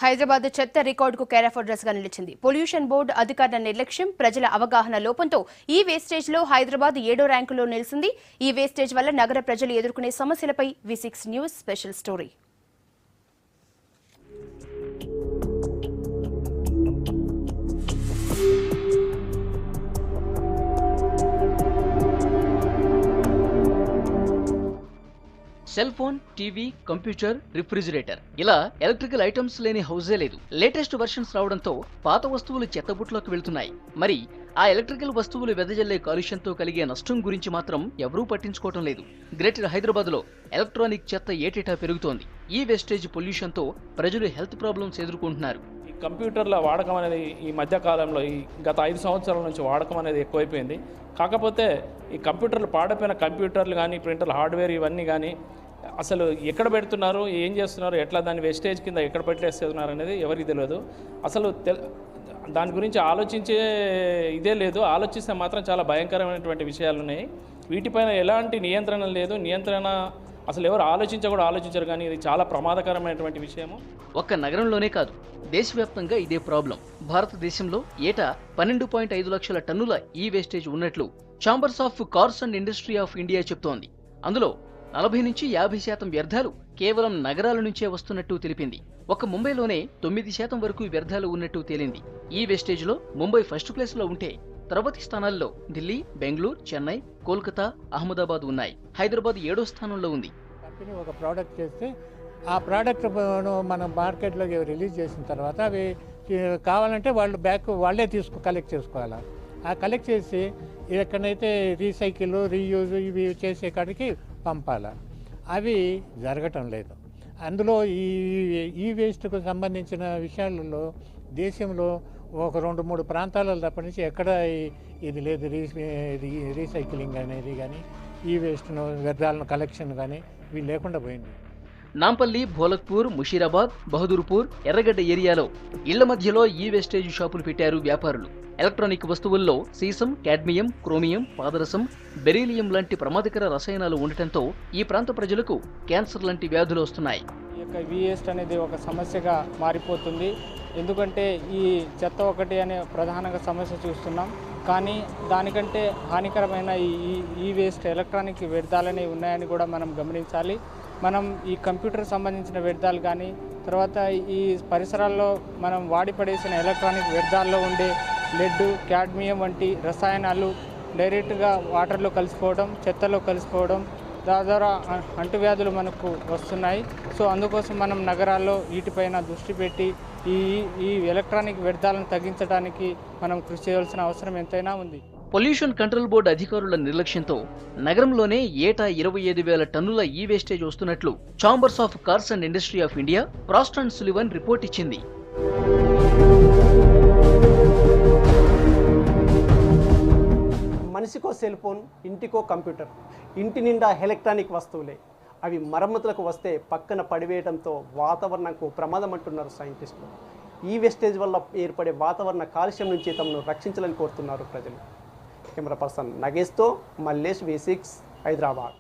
హైదరాబాద్ చెత్త రికార్డుకు care of address గా నిలిచింది. పొల్యూషన్ బోర్డు అధికారుల నిర్లక్ష్యం, ప్రజల అవగాహన లోపంతో ఈ వేస్టేజ్ లో హైదరాబాద్ 7వ ర్యాంకులో నిలిచింది. ఈ వేస్టేజ్ వల్ల నగర ప్రజలు ఎదుర్కొనే సమస్యలపై V6 news special story. Cell phone, TV, computer, refrigerator ఇలా ఎలక్ట్రికల్ ఐటమ్స్ లేని హౌజే లేదు. లేటెస్ట్ వర్షన్స్ రావడంతో పాత వస్తువులు చెత్తబుట్లోకి వెళ్తున్నాయి. మరి ఆ ఎలక్ట్రికల్ వస్తువులు వెదజల్లే కాలుష్యంతో కలిగే నష్టం గురించి మాత్రం ఎవరూ పట్టించుకోవటం లేదు. గ్రేటర్ హైదరాబాద్ లో ఎలక్ట్రానిక్ చెత్త ఏటేటా పెరుగుతోంది. ఈ వేస్టేజ్ పొల్యూషన్ తో ప్రజలు హెల్త్ ప్రాబ్లమ్స్ ఎదుర్కొంటున్నారు. ఈ కంప్యూటర్ల వాడకం అనేది ఈ మధ్య కాలంలో ఈ గత 5 సంవత్సరాల నుంచి వాడకం అనేది ఎక్కువైపోయింది. కాకపోతే ఈ కంప్యూటర్లు పాడైపోయిన కంప్యూటర్లు కానీ, ప్రింటర్ల హార్డ్వేర్ ఇవన్నీ కానీ అసలు ఎక్కడ పెడుతున్నారు, ఏం చేస్తున్నారు, ఎట్లా దాన్ని వేస్టేజ్ కింద ఎక్కడ పెట్టేస్తున్నారు అనేది ఎవరికి తెలియదు. అసలు దాని గురించి ఆలోచించే ఇదే లేదు. ఆలోచిస్తే మాత్రం చాలా భయంకరమైనటువంటి విషయాలు ఉన్నాయి. వీటిపైన ఎలాంటి నియంత్రణ లేదు. నియంత్రణ అసలు ఎవరు ఆలోచించరు. కానీ ఇది చాలా ప్రమాదకరమైనటువంటి విషయము. ఒక్క నగరంలోనే కాదు, దేశవ్యాప్తంగా ఇదే ప్రాబ్లం. భారతదేశంలో ఏటా 12.5 లక్షల టన్నుల ఈ వేస్టేజ్ ఉన్నట్లు chambers of cars and industry of India చెబుతోంది. అందులో 40 నుంచి 50% వ్యర్థాలు కేవలం నగరాల నుంచే వస్తున్నట్టు తెలిపింది. ఒక్క ముంబైలోనే 9% వరకు వ్యర్థాలు ఉన్నట్టు తేలింది. ఈ వేస్టేజ్ లో ముంబై ఫస్ట్ ప్లేస్ లో ఉంటే తర్వాతి స్థానాల్లో ఢిల్లీ, బెంగళూరు, చెన్నై, కోల్కతా, అహ్మదాబాద్ ఉన్నాయి. హైదరాబాద్ 7వ స్థానంలో ఉంది. కంపెనీ ఒక ప్రోడక్ట్ చేస్తే ఆ ప్రోడక్ట్ మనం మార్కెట్లోకి రిలీజ్ చేసిన తర్వాత అవి కావాలంటే వాళ్ళు వాళ్ళే కలెక్ట్ చేసుకోవాలి. ఆ కలెక్ట్ చేసి ఎక్కడైతే రీసైకిల్, రీయూజ్ ఇవి చేసే కాడికి పంపాలి. అవి జరగటం లేదు. అందులో ఈ వేస్ట్కు సంబంధించిన విషయాలలో దేశంలో ఒక 2-3 ప్రాంతాలలో తప్ప నుంచి ఎక్కడ ఇది లేదు. రీసైక్లింగ్ అనేది కానీ, ఈ వేస్ట్ను వ్యర్థాలను కలెక్షన్ కానీ ఇవి లేకుండా పోయింది. నాంపల్లి, భోలక్పూర్, ముషీరాబాద్, బహదూర్పూర్, ఎర్రగడ్డ ఏరియాలో ఇళ్ల మధ్యలో ఈ వేస్టేజ్ షాపులు పెట్టారు వ్యాపారులు. ఎలక్ట్రానిక్ వస్తువుల్లో సీసం, కాడ్మియం, క్రోమియం, పాదరసం, బెరీలియం లాంటి ప్రమాదకర రసాయనాలు ఉండటంతో ఈ ప్రాంత ప్రజలకు క్యాన్సర్ లాంటి వ్యాధులు వస్తున్నాయి. ఈ యొక్క వేస్ట్ అనేది ఒక సమస్యగా మారిపోతుంది. ఎందుకంటే ఈ చెత్త ఒకటి అనే ప్రధానంగా సమస్య చూస్తున్నాం. కానీ దానికంటే హానికరమైన ఈ వేస్ట్ ఎలక్ట్రానిక్ వ్యర్థాలనే ఉన్నాయని కూడా మనం గమనించాలి. మనం ఈ కంప్యూటర్ సంబంధించిన వ్యర్థాలు కానీ, తర్వాత ఈ పరిసరాల్లో మనం వాడి పడేసిన ఎలక్ట్రానిక్ వ్యర్థాల్లో ఉండే లెడ్, కాడ్మియం వంటి రసాయనాలు డైరెక్ట్గా వాటర్లో కలిసిపోవడం, చెత్తలో కలిసిపోవడం, ద్వారా అంటువ్యాధులు మనకు వస్తున్నాయి. సో అందుకోసం మనం నగరాల్లో వీటిపైన దృష్టి పెట్టి ఈ ఎలక్ట్రానిక్ వ్యర్థాలను తగ్గించడానికి మనం కృషి చేయాల్సిన అవసరం ఎంతైనా ఉంది. పొల్యూషన్ కంట్రోల్ బోర్డు అధికారుల నిర్లక్ష్యంతో నగరంలోనే ఏటా 25,000 టన్నుల ఈ వేస్టేజ్ వస్తున్నట్లు chambers of cars and industry of India, Frost and Sullivan report ఇచ్చింది. మనిషికో సెల్ ఫోన్, ఇంటికో కంప్యూటర్, ఇంటి నిండా ఎలక్ట్రానిక్ వస్తువులే. అవి మరమ్మతులకు వస్తే పక్కన పడివేయడంతో వాతావరణంకు ప్రమాదం అంటున్నారు సైంటిస్టులు. ఈ వేస్టేజ్ వల్ల ఏర్పడే వాతావరణ కాలుష్యం నుంచి తమను రక్షించాలని కోరుతున్నారు ప్రజలు. కెమెరా పర్సన్ నగేష్తో మల్లేష్, V6 హైదరాబాద్.